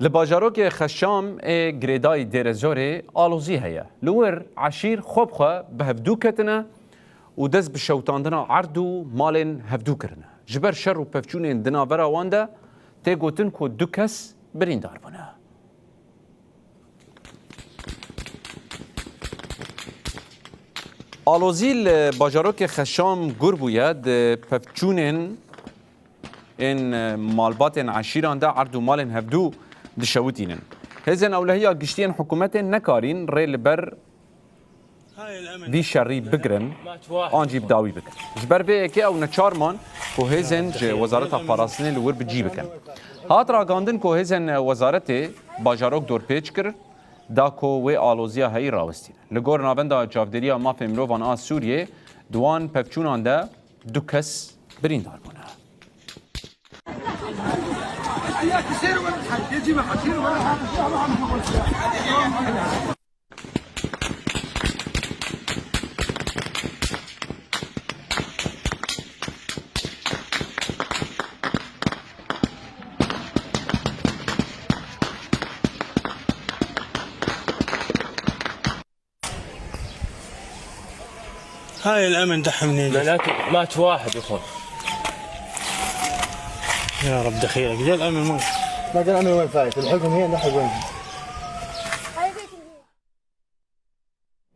لباجاروک خشام گریدای دیرزوری آلوزی هیا لور عشیر خوب خو به هفدو کتنه و دست بشوتاندنا عردو مالن هفدو کرنه جبر شر و پفچون دنا برا وانده تی گوتن کو دو کس برین دار بونه آلوزی لباجاروک خشام گر بوید پفچون این مالبات عشیران ده عردو مالن هفدو دشوتينن هزن اولهيا قشتين حكومات نكارين ريل بر دي شري بقرن انجي بداوي بك جبر بيكي او نشارمان كو هزن وزارة فراسنة لور بجي بكن هات راقاندن كو هزن وزارة باجاروك دور بيج كر داكو وي آلوزيا هاي راوستين لغور نابندا جافدريا ما في مروفان آس سوريا دوان پفچونان ده دو کس برين دار بونه هاي الامن دحمني مات واحد يا اخوي. يا رب دخيلك جا الامن ما الامن وين فايت الحكم هي نحن وين